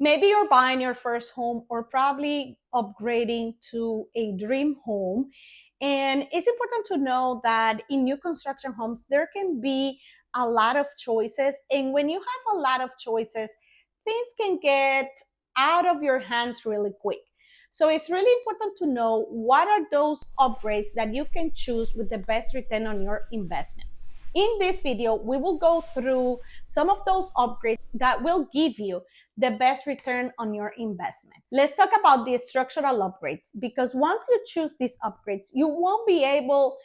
Maybe you're buying your first home or probably upgrading to a dream home. And it's important to know that in new construction homes, there can be a lot of choices. And when you have a lot of choices, things can get out of your hands really quick. So it's really important to know what are those upgrades that you can choose with the best return on your investment. In this video, we will go through some of those upgrades that will give you the best return on your investment. Let's talk about the structural upgrades, because once you choose these upgrades, you won't be able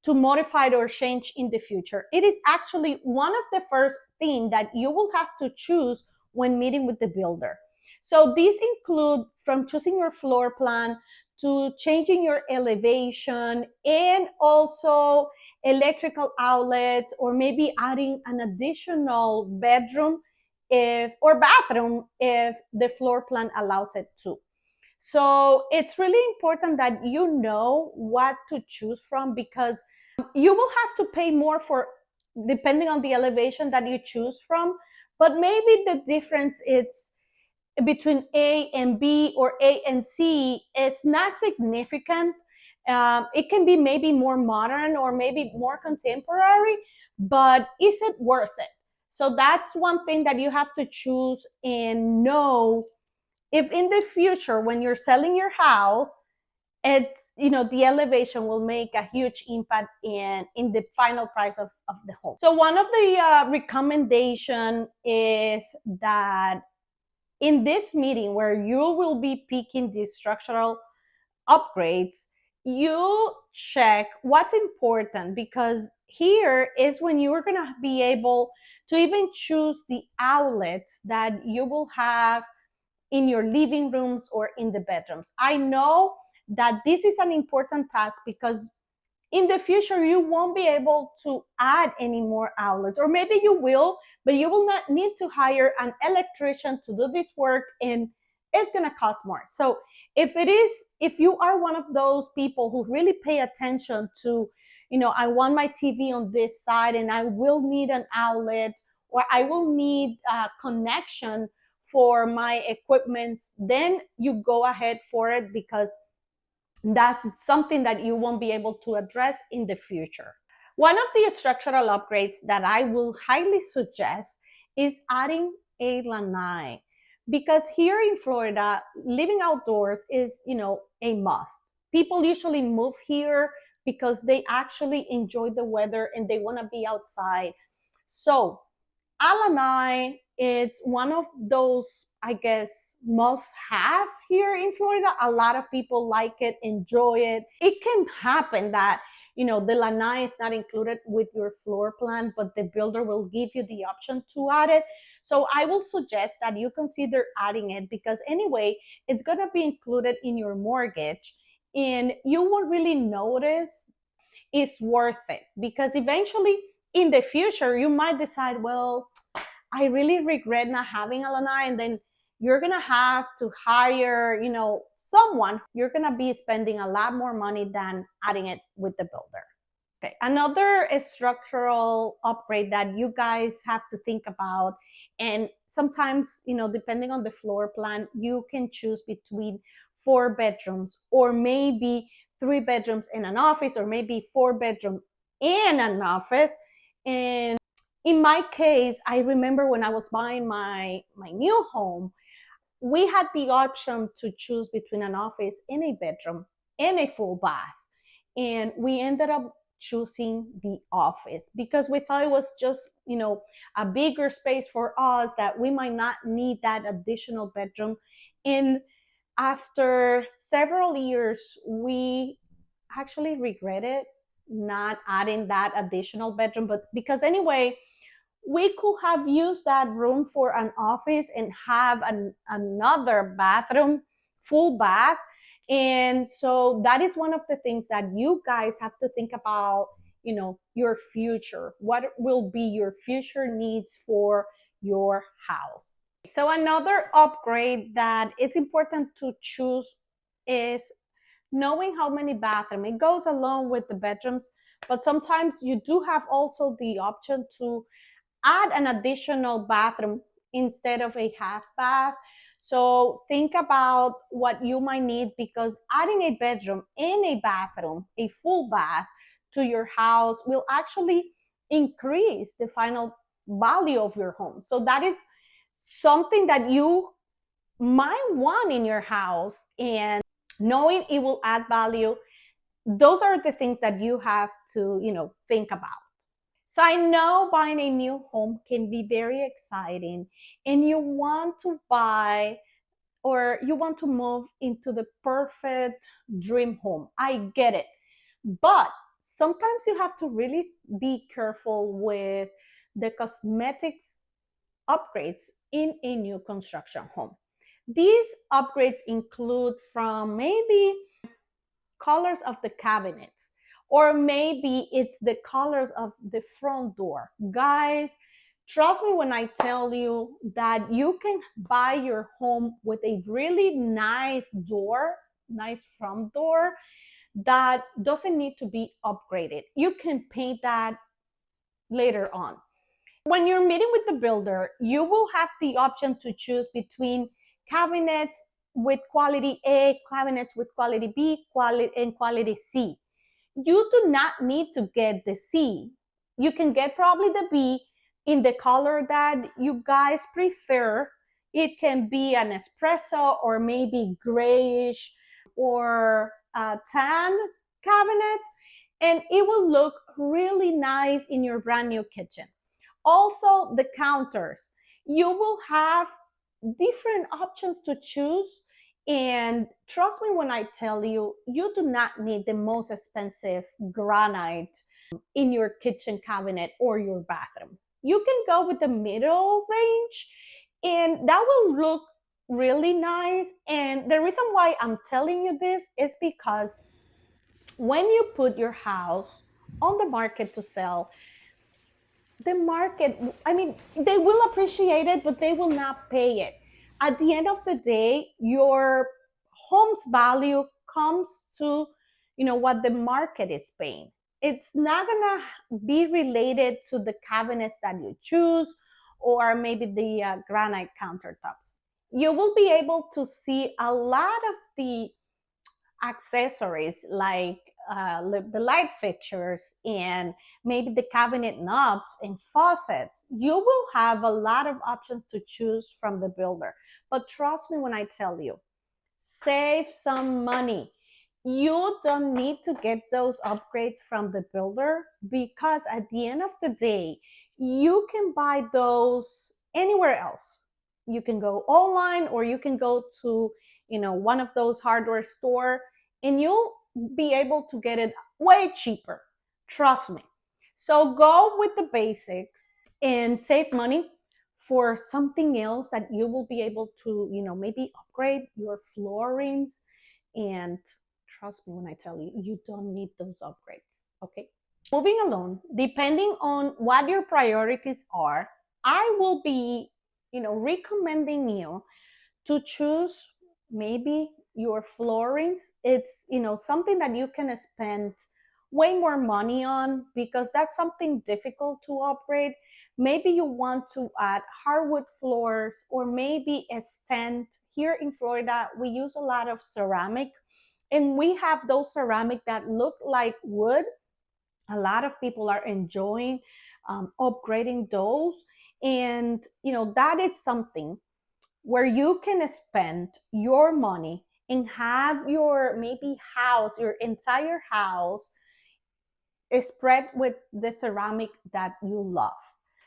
to modify it or change in the future. It is actually one of the first things that you will have to choose when meeting with the builder. So these include from choosing your floor plan to changing your elevation, and also electrical outlets, or maybe adding an additional bedroom if or bathroom if the floor plan allows it to. So it's really important that you know what to choose from, because you will have to pay more for depending on the elevation that you choose from, but maybe the difference is between A and B or A and C is not significant. It can be maybe more modern or maybe more contemporary, but is it worth it? So that's one thing that you have to choose and know if in the future when you're selling your house, it's the elevation will make a huge impact in the final price of the home. So one of the recommendation is that in this meeting where you will be picking these structural upgrades, you check what's important, because here is when you're going to be able to even choose the outlets that you will have in your living rooms or in the bedrooms. I know that this is an important task, because in the future you won't be able to add any more outlets, or maybe you will, but you will not need to hire an electrician to do this work, and it's going to cost more. So if you are one of those people who really pay attention to, I want my TV on this side and I will need an outlet, or I will need a connection for my equipment, then you go ahead for it, because that's something that you won't be able to address in the future. One of the structural upgrades that I will highly suggest is adding a lanai, because here in Florida, living outdoors is, a must. People usually move here because they actually enjoy the weather and they want to be outside. So Lanai, it's one of those, I guess, must have here in Florida. A lot of people like it, enjoy it. It can happen that, the lanai is not included with your floor plan, but the builder will give you the option to add it. So I will suggest that you consider adding it, because anyway, it's going to be included in your mortgage and you won't really notice it's worth it, because eventually in the future you might decide, well, I really regret not having a lanai, and then you're gonna have to hire, someone. You're gonna be spending a lot more money than adding it with the builder. Okay, another structural upgrade that you guys have to think about, and sometimes, depending on the floor plan, you can choose between 4 bedrooms, or maybe 3 bedrooms in an office, or maybe 4 bedroom in an office. And in my case, I remember when I was buying my new home, we had the option to choose between an office and a bedroom and a full bath. And we ended up choosing the office because we thought it was just, a bigger space for us, that we might not need that additional bedroom. And after several years, we actually regretted not adding that additional bedroom, but because anyway, we could have used that room for an office and have another bathroom, full bath. And so that is one of the things that you guys have to think about, your future. What will be your future needs for your house? So another upgrade that it's important to choose is knowing how many bathrooms. It goes along with the bedrooms, but sometimes you do have also the option to add an additional bathroom instead of a half bath. So think about what you might need, because adding a bedroom and a bathroom, a full bath to your house, will actually increase the final value of your home. So that is something that you might want in your house, and knowing it will add value, those are the things that you have to, think about. So I know buying a new home can be very exciting, and you want to buy, or you want to move into the perfect dream home. I get it. But sometimes you have to really be careful with the cosmetics upgrades in a new construction home. These upgrades include from maybe colors of the cabinets, or maybe it's the colors of the front door. Guys, trust me when I tell you that you can buy your home with a really nice door, nice front door, that doesn't need to be upgraded. You can paint that later on. When you're meeting with the builder, you will have the option to choose between cabinets with quality A, cabinets with quality B, and quality C. You do not need to get the C. You can get probably the B in the color that you guys prefer. It can be an espresso, or maybe grayish, or tan cabinet, and it will look really nice in your brand new kitchen. Also, the counters. You will have different options to choose. And trust me when I tell you, you do not need the most expensive granite in your kitchen cabinet or your bathroom. You can go with the middle range, and that will look really nice. And the reason why I'm telling you this is because when you put your house on the market to sell, the market, I mean, they will appreciate it, but they will not pay it. At the end of the day, your home's value comes to, what the market is paying. It's not gonna be related to the cabinets that you choose, or maybe the granite countertops. You will be able to see a lot of the accessories, like the light fixtures, and maybe the cabinet knobs and faucets. You will have a lot of options to choose from the builder. But trust me when I tell you, save some money. You don't need to get those upgrades from the builder, because at the end of the day, you can buy those anywhere else. You can go online, or you can go to, one of those hardware store, and you'll be able to get it way cheaper. Trust me. So go with the basics and save money for something else that you will be able to, maybe upgrade your floorings. And trust me when I tell you, you don't need those upgrades. Okay. Moving along, depending on what your priorities are, I will be, recommending you to choose maybe your floorings. It's, something that you can spend way more money on, because that's something difficult to upgrade. Maybe you want to add hardwood floors, or maybe a stand. Here in Florida, we use a lot of ceramic, and we have those ceramic that look like wood. A lot of people are enjoying upgrading those. And that is something where you can spend your money and have your maybe house, your entire house, spread with the ceramic that you love.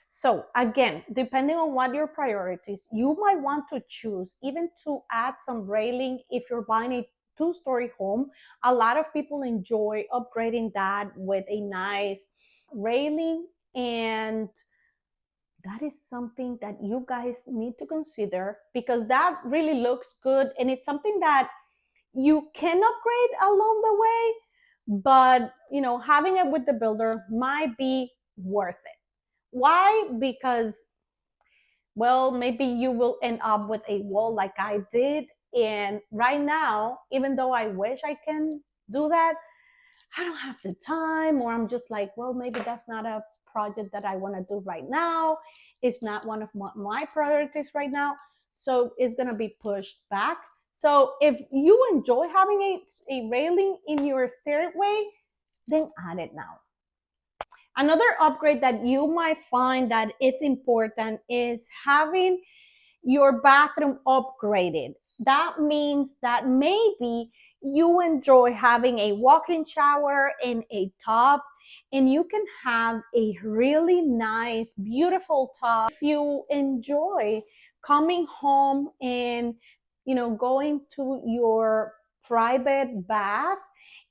So again, depending on what your priorities, you might want to choose even to add some railing. If you're buying a two-story home, a lot of people enjoy upgrading that with a nice railing. And that is something that you guys need to consider, because that really looks good, and it's something that you can upgrade along the way. But having it with the builder might be worth it. Why? Because, well, maybe you will end up with a wall like I did. And right now, even though I wish I can do that, I don't have the time, or I'm just like, well, maybe that's not a project that I want to do right now. It's not one of my priorities right now. so it's going to be pushed back. So if you enjoy having a railing in your stairway, then add it now. Another upgrade that you might find that it's important is having your bathroom upgraded. That means that maybe you enjoy having a walk-in shower and a tub, and you can have a really nice, beautiful tub. If you enjoy coming home and going to your private bath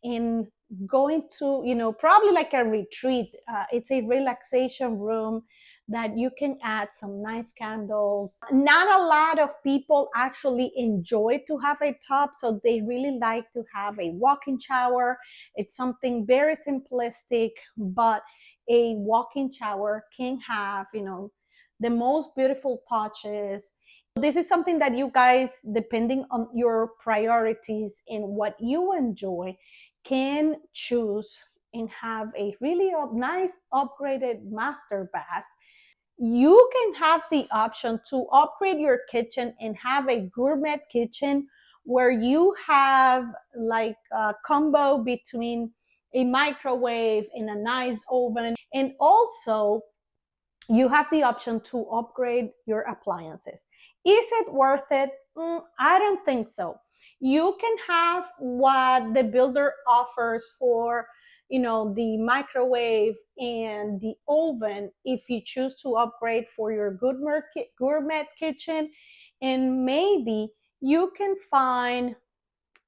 and going to probably like a retreat, it's a relaxation room that you can add some nice candles. Not a lot of people actually enjoy to have a tub, so they really like to have a walk-in shower. It's something very simplistic, but a walk-in shower can have, the most beautiful touches. This is something that you guys, depending on your priorities and what you enjoy, can choose and have a really nice upgraded master bath. You can have the option to upgrade your kitchen and have a gourmet kitchen where you have like a combo between a microwave and a nice oven, and also you have the option to upgrade your appliances. Is it worth it? I don't think so. You can have what the builder offers for, the microwave and the oven if you choose to upgrade for your gourmet kitchen. And maybe you can find,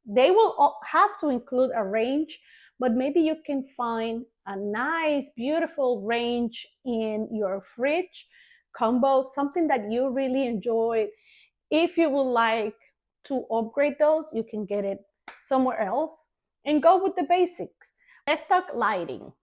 they will have to include a range, but maybe you can find a nice, beautiful range in your fridge combo, something that you really enjoy. If you would like to upgrade those, you can get it somewhere else and go with the basics. Let's talk lighting.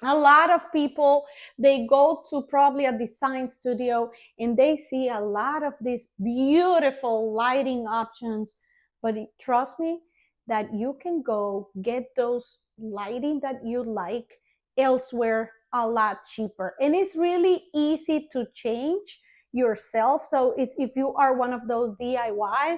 A lot of people, they go to probably a design studio and they see a lot of these beautiful lighting options, but trust me that you can go get those lighting that you like elsewhere a lot cheaper, and it's really easy to change yourself. So it's, if you are one of those DIYs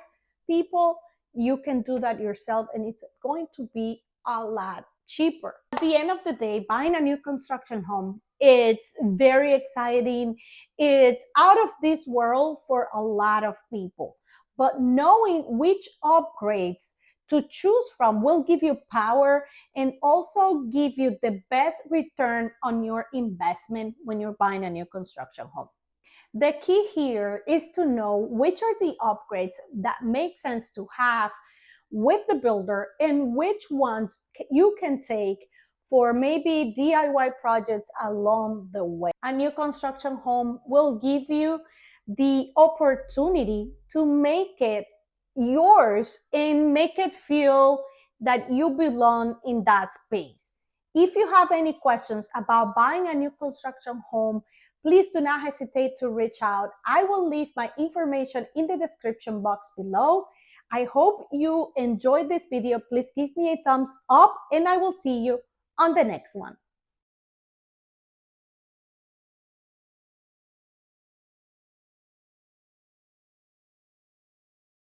people, you can do that yourself and it's going to be a lot cheaper. At the end of the day, buying a new construction home, it's very exciting. It's out of this world for a lot of people. But knowing which upgrades to choose from will give you power and also give you the best return on your investment when you're buying a new construction home. The key here is to know which are the upgrades that make sense to have with the builder and which ones you can take for maybe DIY projects along the way. A new construction home will give you the opportunity to make it yours and make it feel that you belong in that space. If you have any questions about buying a new construction home, please do not hesitate to reach out. I will leave my information in the description box below. I hope you enjoyed this video. Please give me a thumbs up and I will see you on the next one.